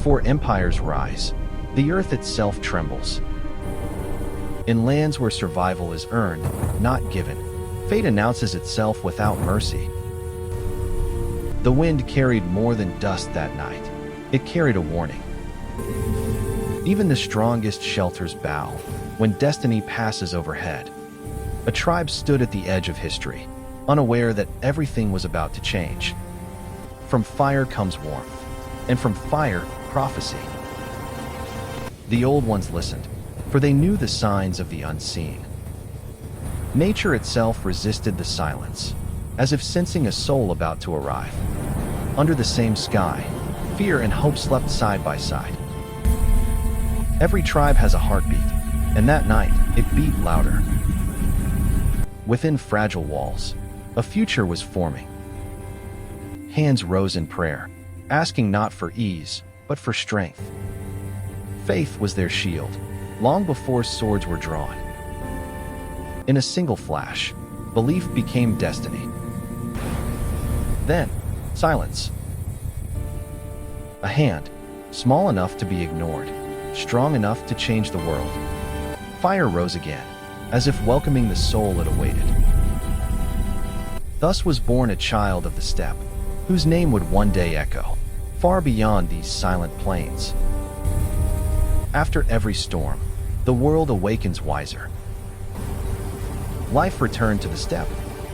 Before empires rise, the earth itself trembles. In lands where survival is earned, not given, fate announces itself without mercy. The wind carried more than dust that night. It carried a warning. Even the strongest shelters bow when destiny passes overhead. A tribe stood at the edge of history, unaware that everything was about to change. From fire comes warmth, and from fire, prophecy. The old ones listened, for they knew the signs of the unseen. Nature itself resisted the silence, as if sensing a soul about to arrive. Under the same sky, fear and hope slept side by side. Every tribe has a heartbeat, and that night, it beat louder. Within fragile walls, a future was forming. Hands rose in prayer, asking not for ease, but for strength. Faith was their shield, long before swords were drawn. In a single flash, belief became destiny. Then, silence. A hand, small enough to be ignored, strong enough to change the world. Fire rose again, as if welcoming the soul it awaited. Thus was born a child of the steppe, whose name would one day echo far beyond these silent plains. After every storm, the world awakens wiser. Life returned to the steppe,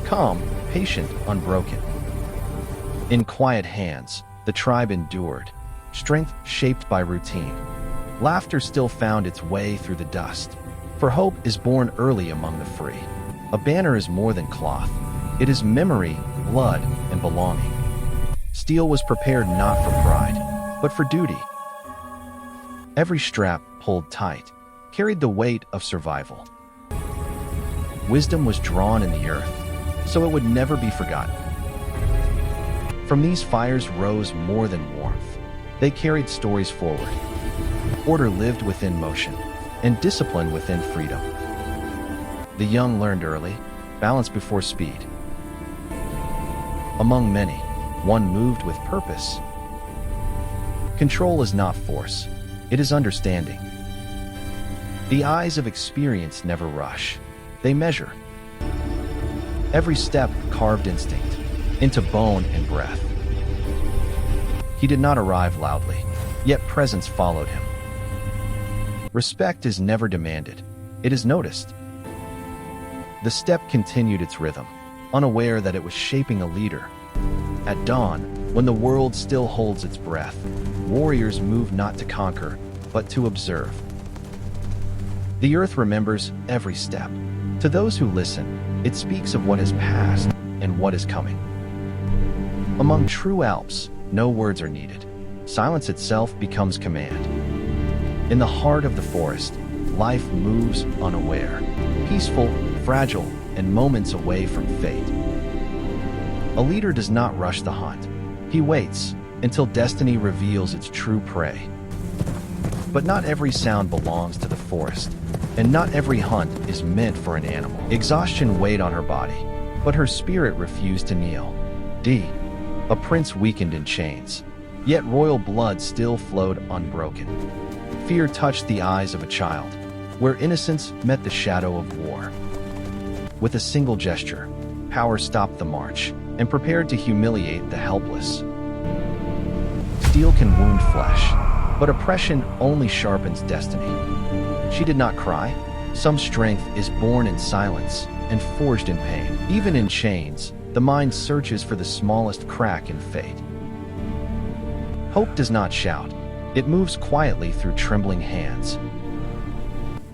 calm, patient, unbroken. In quiet hands, the tribe endured, strength shaped by routine. Laughter still found its way through the dust, for hope is born early among the free. A banner is more than cloth. It is memory, blood, and belonging. Steel was prepared not for pride, but for duty. Every strap, pulled tight, carried the weight of survival. Wisdom was drawn in the earth, so it would never be forgotten. From these fires rose more than warmth. They carried stories forward. Order lived within motion, and discipline within freedom. The young learned early, balance before speed. Among many, one moved with purpose. Control is not force, it is understanding. The eyes of experience never rush, they measure. Every step carved instinct, into bone and breath. He did not arrive loudly, yet presence followed him. Respect is never demanded, it is noticed. The step continued its rhythm, unaware that it was shaping a leader. At dawn, when the world still holds its breath, warriors move not to conquer, but to observe. The earth remembers every step. To those who listen, it speaks of what has passed and what is coming. Among true Alps, no words are needed. Silence itself becomes command. In the heart of the forest, life moves unaware, peaceful, fragile, and moments away from fate. A leader does not rush the hunt. He waits until destiny reveals its true prey. But not every sound belongs to the forest, and not every hunt is meant for an animal. Exhaustion weighed on her body, but her spirit refused to kneel. A prince weakened in chains, yet royal blood still flowed unbroken. Fear touched the eyes of a child, where innocence met the shadow of war. With a single gesture, power stopped the march and prepared to humiliate the helpless. Steel can wound flesh, but oppression only sharpens destiny. She did not cry. Some strength is born in silence and forged in pain. Even in chains, the mind searches for the smallest crack in fate. Hope does not shout. It moves quietly through trembling hands.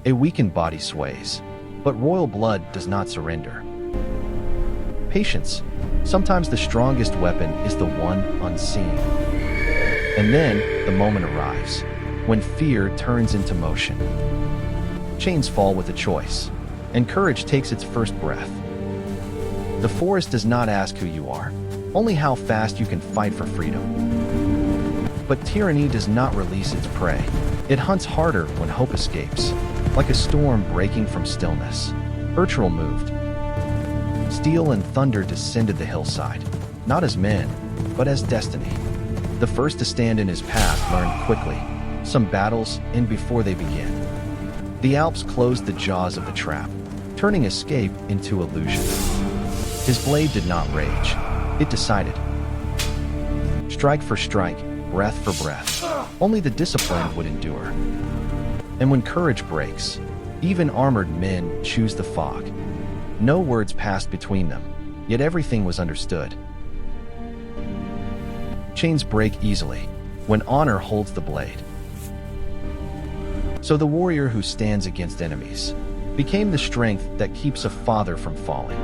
A weakened body sways, but royal blood does not surrender. Patience. Sometimes the strongest weapon is the one unseen. And then, the moment arrives, when fear turns into motion. Chains fall with a choice, and courage takes its first breath. The forest does not ask who you are, only how fast you can fight for freedom. But tyranny does not release its prey. It hunts harder when hope escapes, like a storm breaking from stillness. Ertugrul moved. Steel and thunder descended the hillside, not as men, but as destiny. The first to stand in his path learned quickly. Some battles end before they begin. The Alps closed the jaws of the trap, turning escape into illusion. His blade did not rage. It decided. Strike for strike, breath for breath. Only the disciplined would endure. And when courage breaks, even armored men choose the fog. No words passed between them, yet everything was understood. Chains break easily when honor holds the blade. So the warrior who stands against enemies became the strength that keeps a father from falling.